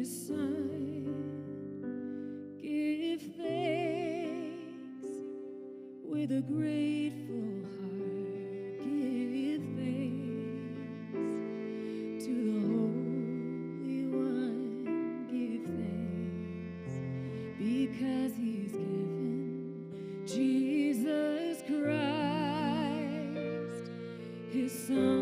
his son. Give thanks with a grateful heart. Give thanks to the Holy One. Give thanks because he's given Jesus Christ, his son.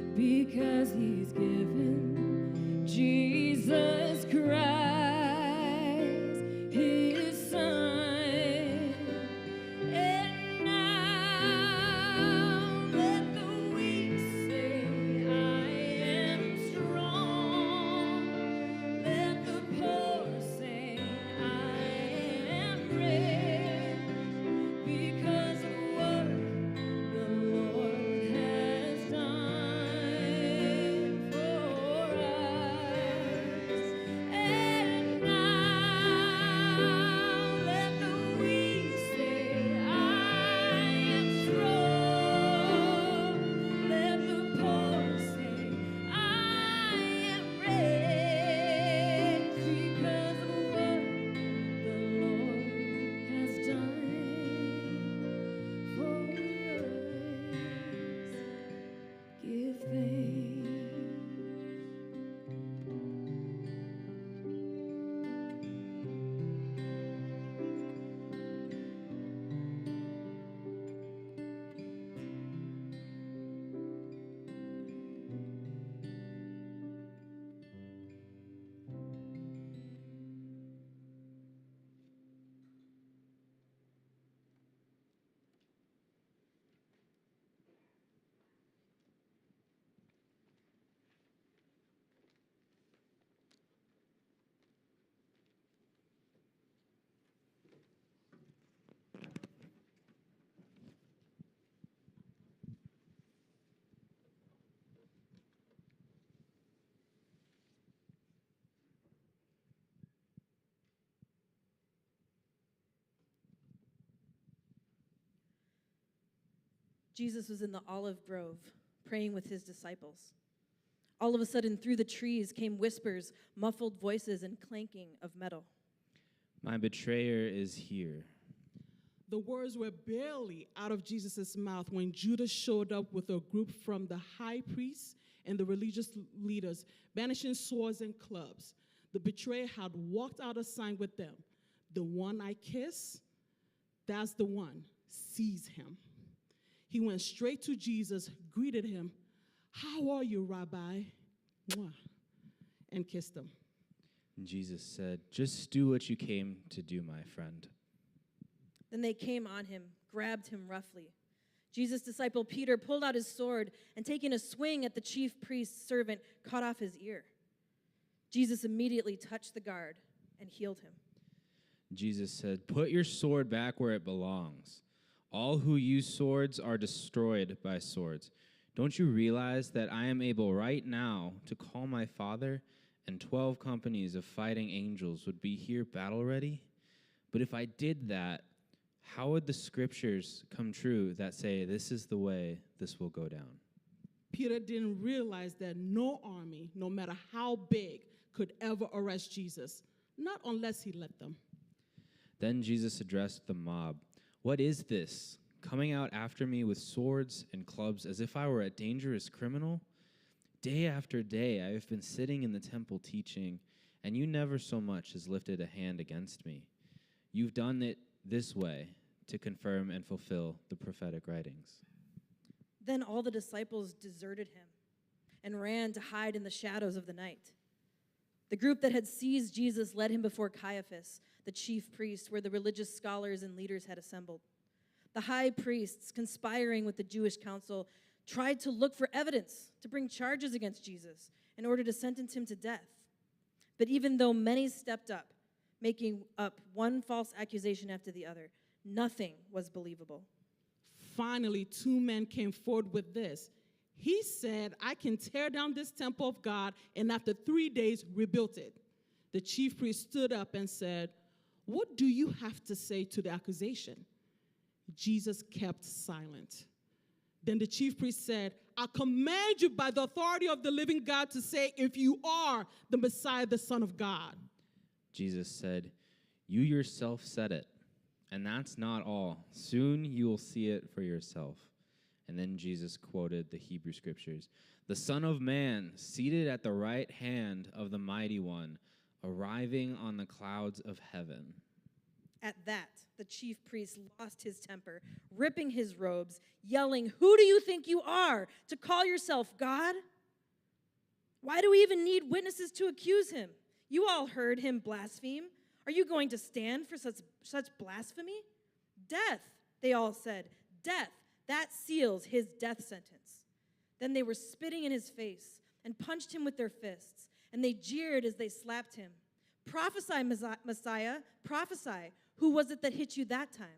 Because he's given Jesus Christ, his son. And now let the weak say, I am strong. Let the poor say, I am rich. Because of what the Lord has done for us. And now let the weak say, I am strong. Let the poor say, I am rich. Because of what the Lord has done for us. Give thanks. Jesus was in the olive grove, praying with his disciples. All of a sudden, through the trees came whispers, muffled voices, and clanking of metal. My betrayer is here. The words were barely out of Jesus' mouth when Judas showed up with a group from the high priests and the religious leaders, brandishing swords and clubs. The betrayer had walked out a sign with them. The one I kiss, that's the one. Seize him. He went straight to Jesus, greeted him. How are you, Rabbi? Mwah, and kissed him. Jesus said, just do what you came to do, my friend. Then they came on him, grabbed him roughly. Jesus' disciple Peter pulled out his sword and, taking a swing at the chief priest's servant, cut off his ear. Jesus immediately touched the guard and healed him. Jesus said, put your sword back where it belongs. All who use swords are destroyed by swords. Don't you realize that I am able right now to call my Father, and 12 companies of fighting angels would be here battle ready? But if I did that, how would the scriptures come true that say this is the way this will go down? Peter didn't realize that no army, no matter how big, could ever arrest Jesus, not unless he let them. Then Jesus addressed the mob. What is this? Coming out after me with swords and clubs as if I were a dangerous criminal? Day after day I have been sitting in the temple teaching, and you never so much as lifted a hand against me. You've done it this way to confirm and fulfill the prophetic writings. Then all the disciples deserted him and ran to hide in the shadows of the night. The group that had seized Jesus led him before Caiaphas, the chief priest, where the religious scholars and leaders had assembled. The high priests, conspiring with the Jewish council, tried to look for evidence to bring charges against Jesus in order to sentence him to death. But even though many stepped up, making up one false accusation after the other, nothing was believable. Finally, two men came forward with this. He said, I can tear down this temple of God and after 3 days rebuild it. The chief priest stood up and said, what do you have to say to the accusation? Jesus kept silent. Then the chief priest said, I command you by the authority of the living God to say if you are the Messiah, the Son of God. Jesus said, you yourself said it. And that's not all. Soon you will see it for yourself. And then Jesus quoted the Hebrew scriptures. The Son of Man, seated at the right hand of the Mighty One, arriving on the clouds of heaven. At that, the chief priest lost his temper, ripping his robes, yelling, who do you think you are to call yourself God? Why do we even need witnesses to accuse him? You all heard him blaspheme. Are you going to stand for such blasphemy? Death, they all said. Death, that seals his death sentence. Then they were spitting in his face and punched him with their fists, and they jeered as they slapped him. Prophesy, Messiah, prophesy. Who was it that hit you that time?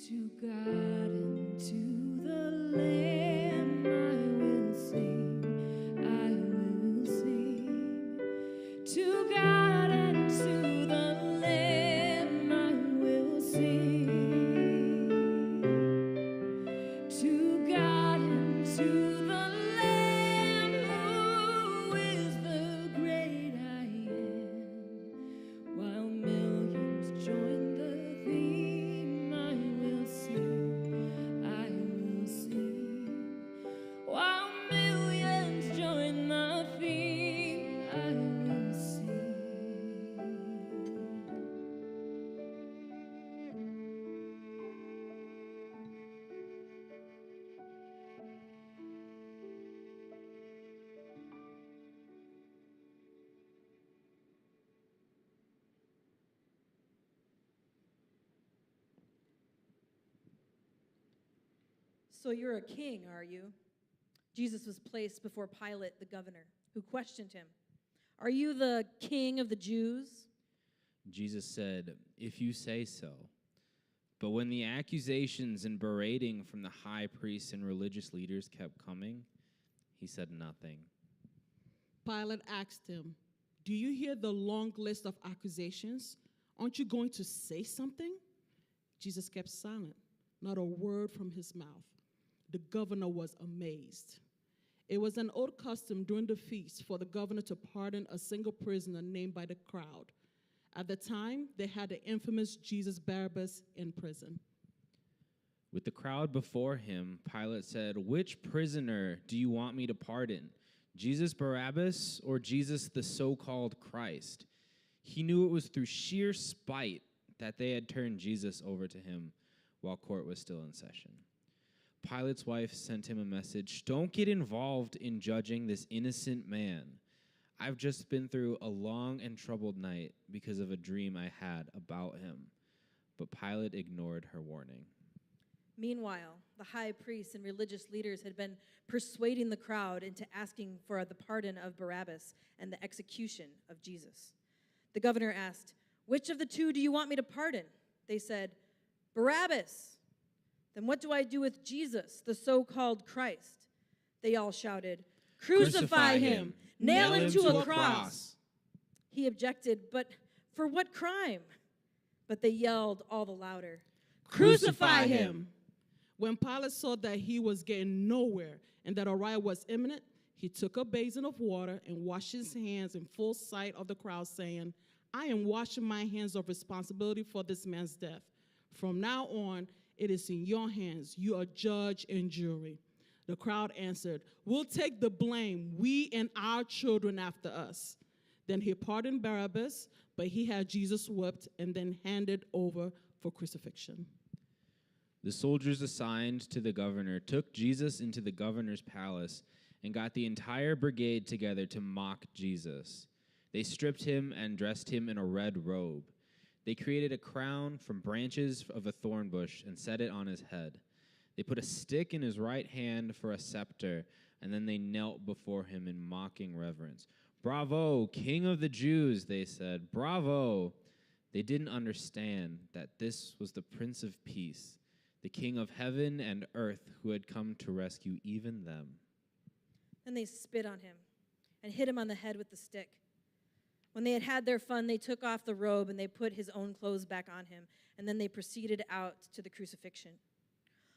To God and to the Lamb I will sing, I will sing. To God and to the Lamb I will sing. To God and to the Lamb who is the great I am. While millions join the theme, I will sing, I will sing. While millions join the theme, I will sing. So you're a king, are you? Jesus was placed before Pilate, the governor, who questioned him. Are you the king of the Jews? Jesus said, "If you say so." But when the accusations and berating from the high priests and religious leaders kept coming, he said nothing. Pilate asked him, "Do you hear the long list of accusations? Aren't you going to say something?" Jesus kept silent, not a word from his mouth. The governor was amazed. It was an old custom during the feast for the governor to pardon a single prisoner named by the crowd. At the time, they had the infamous Jesus Barabbas in prison. With the crowd before him, Pilate said, "Which prisoner do you want me to pardon? Jesus Barabbas or Jesus the so-called Christ?" He knew it was through sheer spite that they had turned Jesus over to him while court was still in session. Pilate's wife sent him a message, "Don't get involved in judging this innocent man. I've just been through a long and troubled night because of a dream I had about him." But Pilate ignored her warning. Meanwhile, the high priests and religious leaders had been persuading the crowd into asking for the pardon of Barabbas and the execution of Jesus. The governor asked, "Which of the two do you want me to pardon?" They said, "Barabbas." "Then what do I do with Jesus, the so-called Christ?" They all shouted, "Crucify him! Nail him to a cross!" He objected, "But for what crime?" But they yelled all the louder, "Crucify him!" When Pilate saw that he was getting nowhere and that a riot was imminent, he took a basin of water and washed his hands in full sight of the crowd, saying, "I am washing my hands of responsibility for this man's death. From now on, it is in your hands. You are judge and jury." The crowd answered, "We'll take the blame, we and our children after us." Then he pardoned Barabbas, but he had Jesus whipped and then handed over for crucifixion. The soldiers assigned to the governor took Jesus into the governor's palace and got the entire brigade together to mock Jesus. They stripped him and dressed him in a red robe. They created a crown from branches of a thorn bush and set it on his head. They put a stick in his right hand for a scepter, and then they knelt before him in mocking reverence. "Bravo, King of the Jews," they said. "Bravo." They didn't understand that this was the Prince of Peace, the King of heaven and earth who had come to rescue even them. Then they spit on him and hit him on the head with the stick. When they had had their fun, they took off the robe and they put his own clothes back on him, and then they proceeded out to the crucifixion.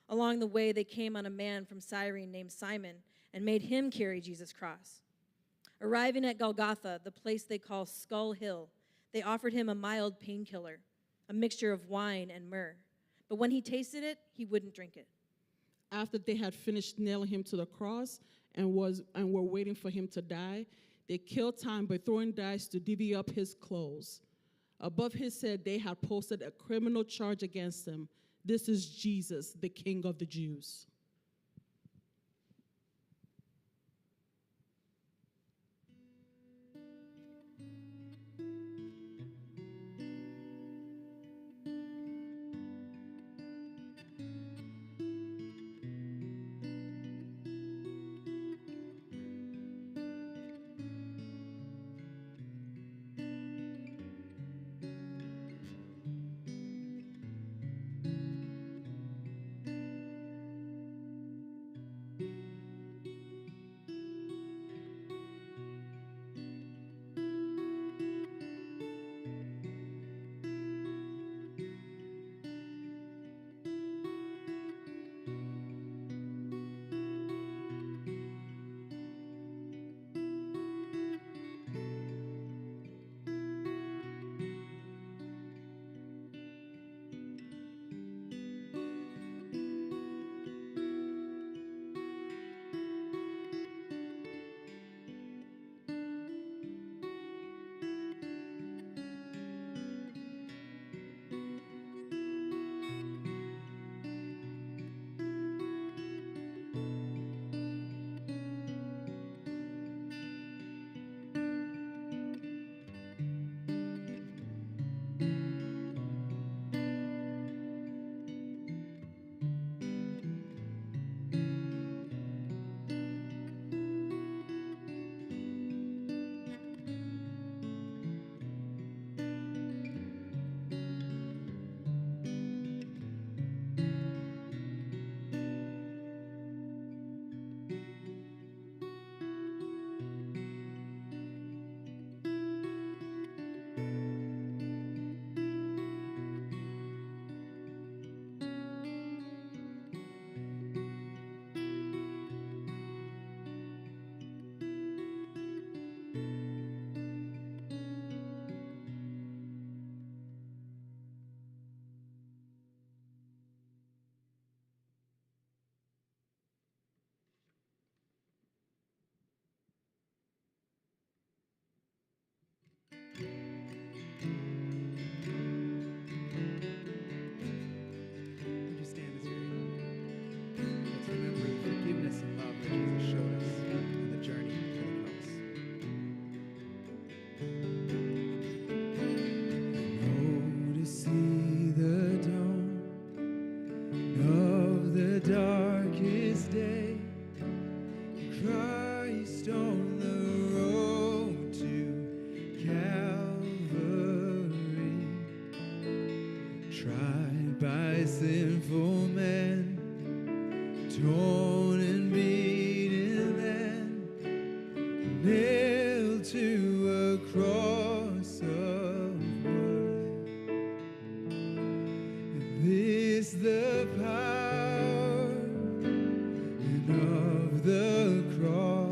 Along the way, they came on a man from Cyrene named Simon and made him carry Jesus' cross. Arriving at Golgotha, the place they call Skull Hill, they offered him a mild painkiller, a mixture of wine and myrrh. But when he tasted it, he wouldn't drink it. After they had finished nailing him to the cross and were waiting for him to die, they killed time by throwing dice to divvy up his clothes. Above his head, they had posted a criminal charge against him. "This is Jesus, the King of the Jews." tried by sinful men, torn and beaten, and nailed to a cross of wood. This the power of the cross.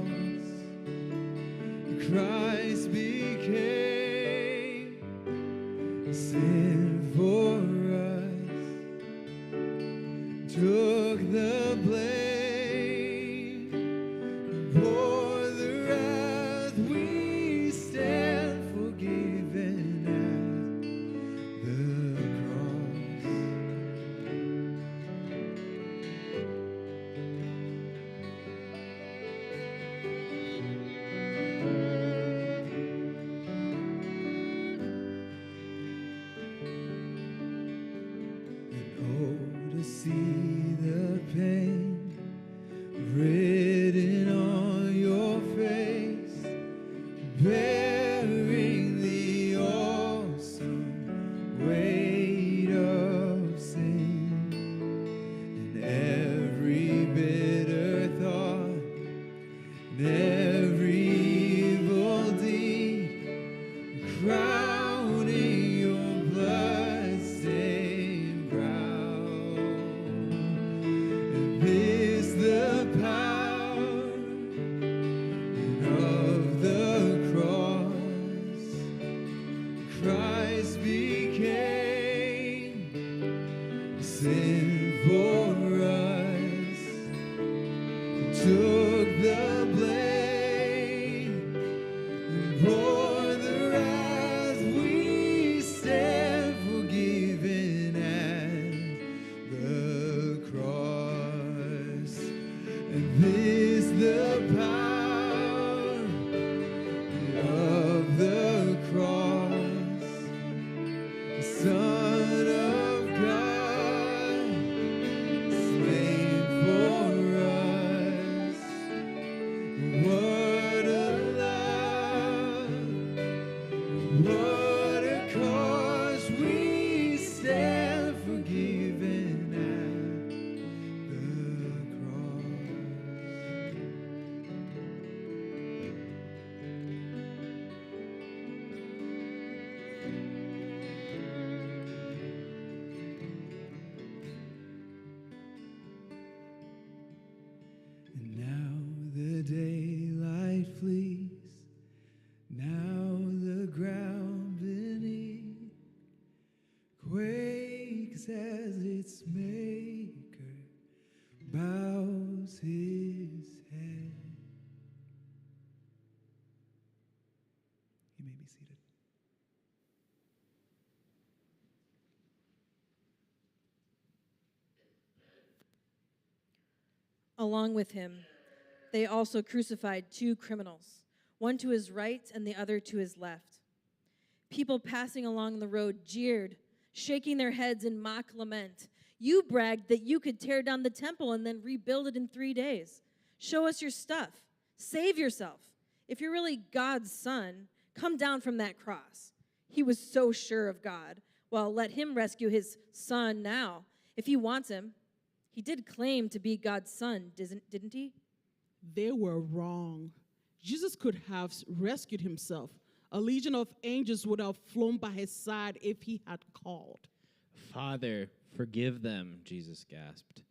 Christ became sin for us, took the blame, bore the wrath. We stand forgiven at the cross. And oh, to see the pain written on your face, bearing the awesome weight of sin, and every bitter thought, and every evil deed, crowning your blood-stained brow. And this the power of the cross. Christ became sin for us, took the blame, and bore the wrath. We stand forgiven at the cross. And this the power of the cross. The Son of God, slain for us. What a love, what a cause. We stand forgiven at the cross. And now the daylight flees, now the ground beneath quakes as its maker bows his head. You may be seated. Along with him, they also crucified two criminals, one to his right and the other to his left. People passing along the road jeered, shaking their heads in mock lament. You bragged that you could tear down the temple and then rebuild it in 3 days. Show us your stuff. Save yourself. If you're really God's son, come down from that cross. He was so sure of God. Well, let him rescue his son now, if he wants him. He did claim to be God's son, didn't he? They were wrong. Jesus could have rescued himself. A legion of angels would have flown by his side if he had called. Father, forgive them, Jesus gasped.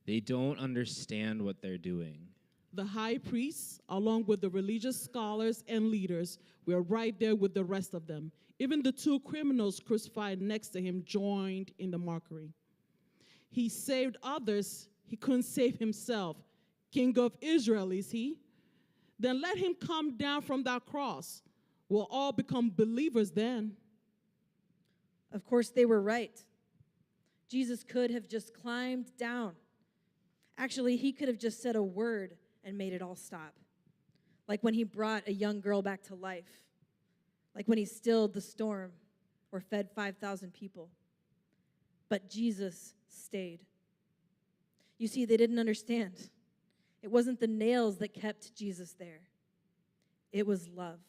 They don't understand what they're doing. The high priests, along with the religious scholars and leaders, were right there with the rest of them. Even the two criminals crucified next to him joined in the mockery. He saved others. He couldn't save himself. King of Israel, is he? Then let him come down from that cross. We'll all become believers then. Of course, they were right. Jesus could have just climbed down. Actually, he could have just said a word and made it all stop. Like when he brought a young girl back to life. Like when he stilled the storm or fed 5,000 people. But Jesus stayed. You see, they didn't understand. It wasn't the nails that kept Jesus there. It was love.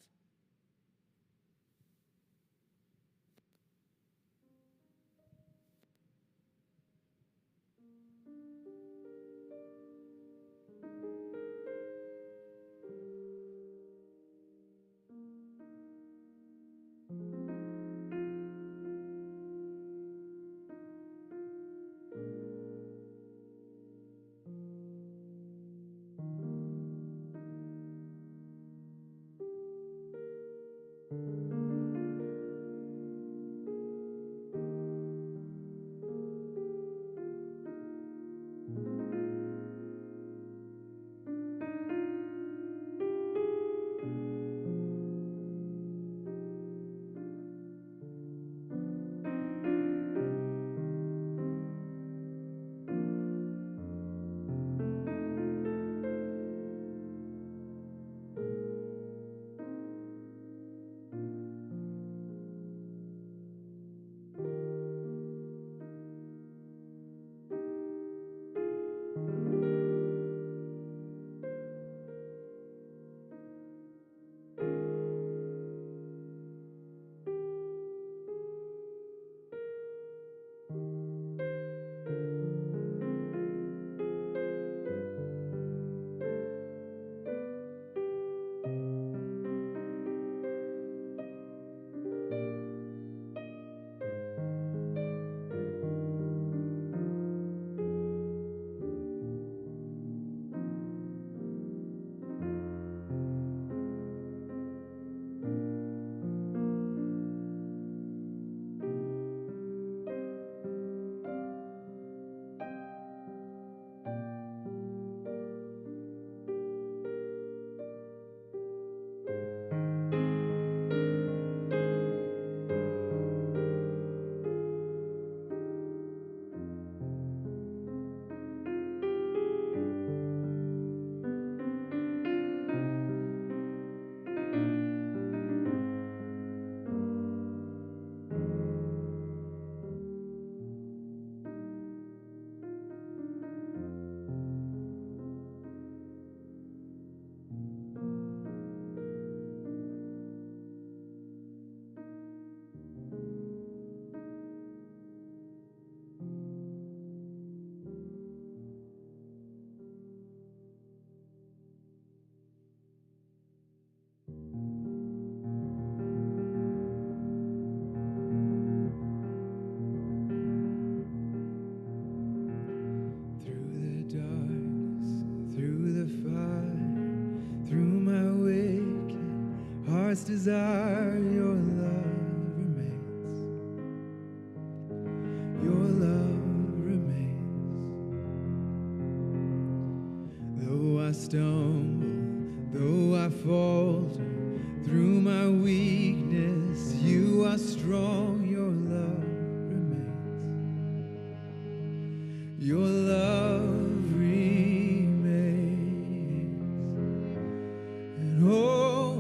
heart's desire, your love remains. Your love remains. Though I stumble, though I falter, through my weakness, you are strong, your love remains. Your love remains. And oh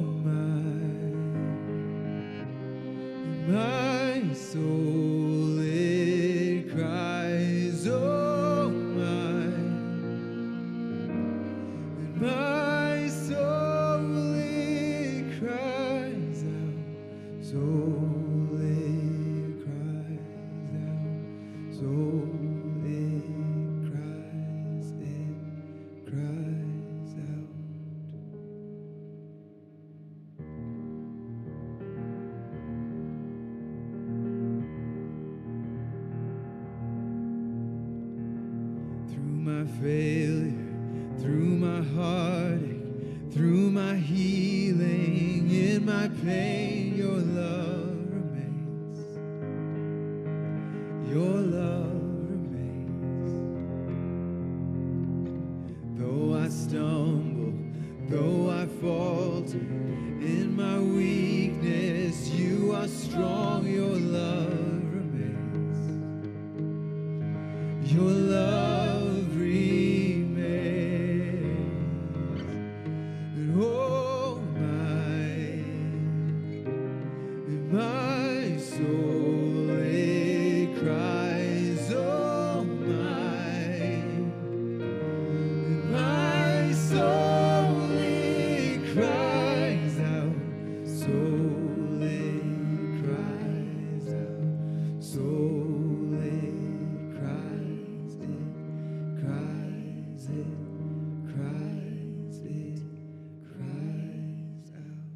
my soul, it cries, oh my soul, it cries out, soul, it cries out, soul, it cries out. Through my failure, through my heartache, through my healing, in my pain, your love remains. Your love remains. Though I stumble, though I falter, in my weakness, you are strong, your love remains. Your love remains. And oh my soul, it cries, oh my soul, it cries out, soul, it cries out, soul, it cries, it cries, it cries, it cries out.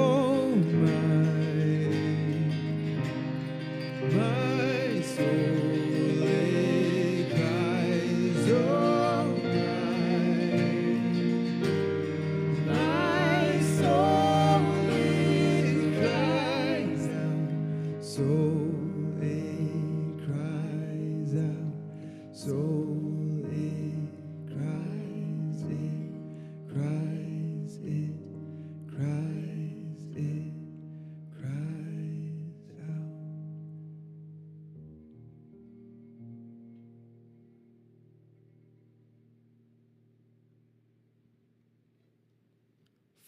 Oh my soul, it cries, oh my soul, it cries out, soul, it cries out, soul, it cries, it cries, it cries, it cries out.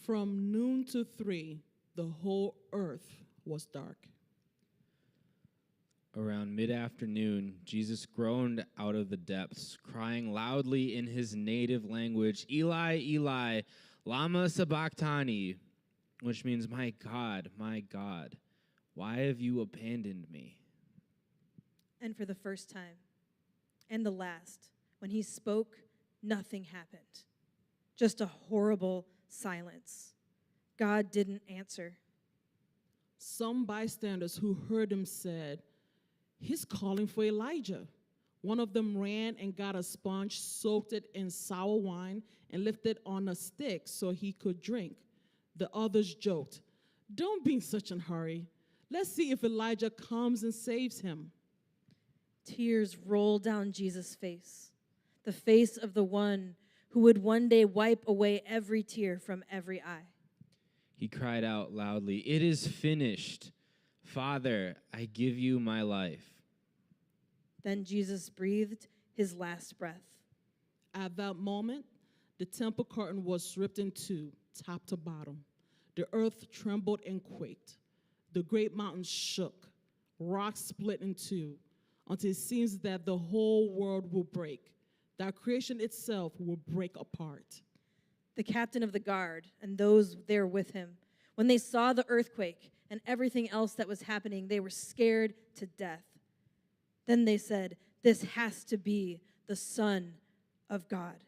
From noon to 3, the whole earth was dark. Around mid-afternoon, Jesus groaned out of the depths, crying loudly in his native language, Eli, Eli, lama sabachthani, which means, my God, why have you abandoned me? And for the first time, and the last, when he spoke, nothing happened. Just a horrible silence. God didn't answer. Some bystanders who heard him said, "He's calling for Elijah." One of them ran and got a sponge, soaked it in sour wine, and lifted it on a stick so he could drink. The others joked, "Don't be in such a hurry. Let's see if Elijah comes and saves him." Tears rolled down Jesus' face, the face of the one who would one day wipe away every tear from every eye. He cried out loudly, "It is finished. Father, I give you my life." Then Jesus breathed his last breath. At that moment, the temple curtain was ripped in two, top to bottom. The earth trembled and quaked. The great mountains shook. Rocks split in two, until it seems that the whole world will break, that creation itself will break apart. The captain of the guard and those there with him, when they saw the earthquake and everything else that was happening, they were scared to death. Then they said, "This has to be the Son of God."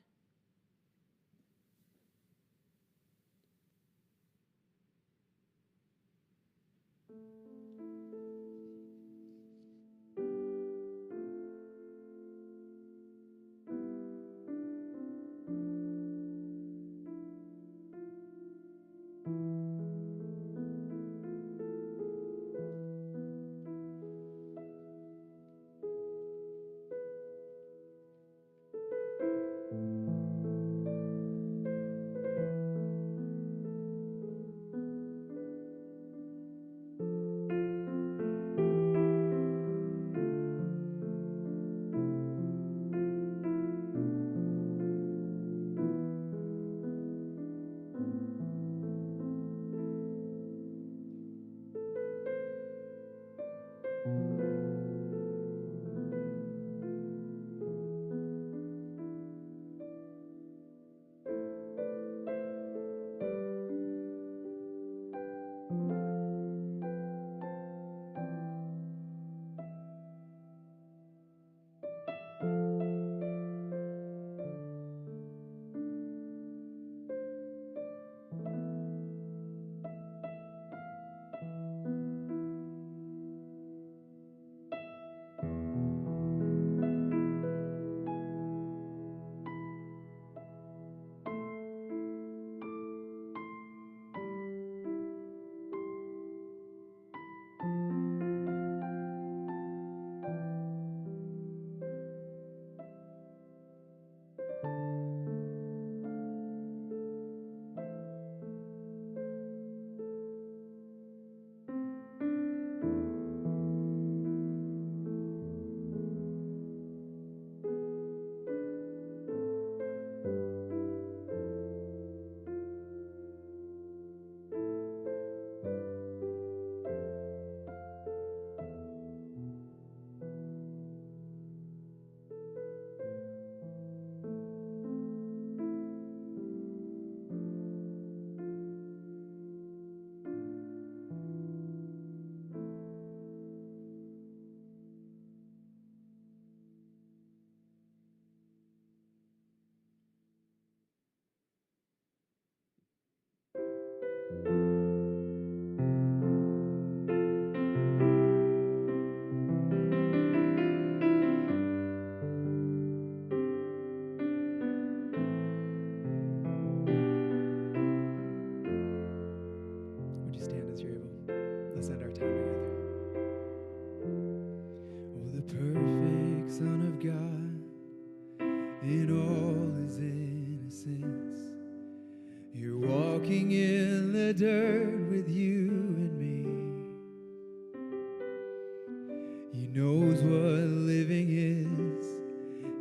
Would you stand as you're able? Let's end our time together. Oh, the perfect Son of God, in all his innocence, you're walking in the dirt with you and me. He knows what living is.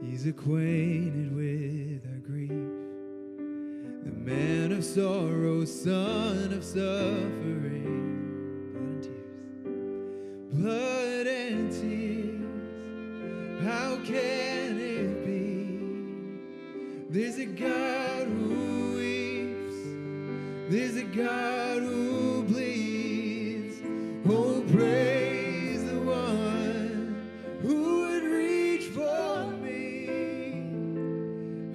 He's acquainted with our grief. The man of sorrow, son of suffering. Blood and tears. Blood and tears. There's a God who bleeds. Oh, praise the one who would reach for me.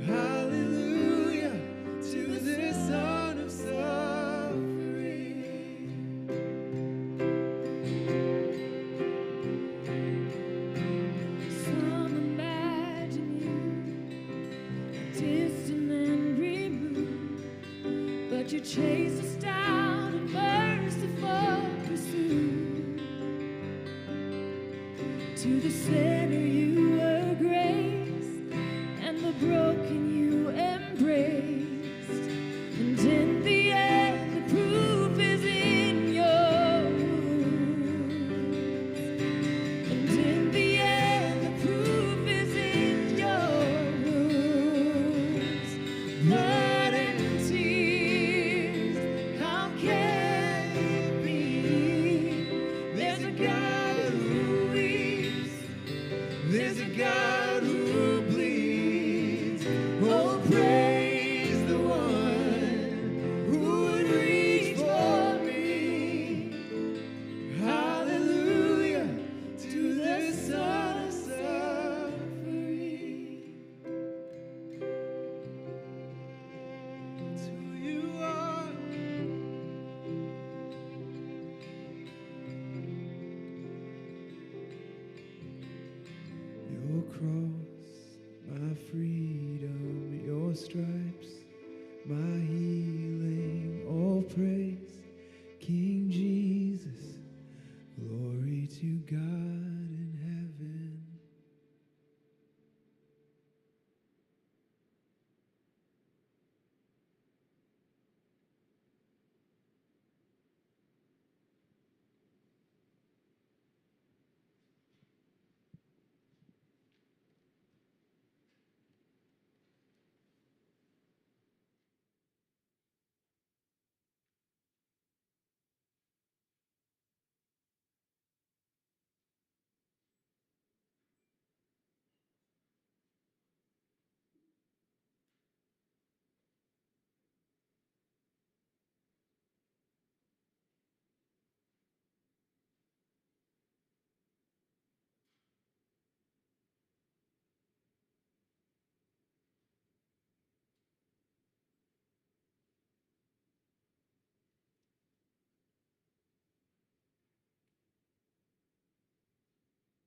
Hallelujah to the Son of suffering. Some imagine you distant and removed, but you chase us down in merciful pursuit. To the center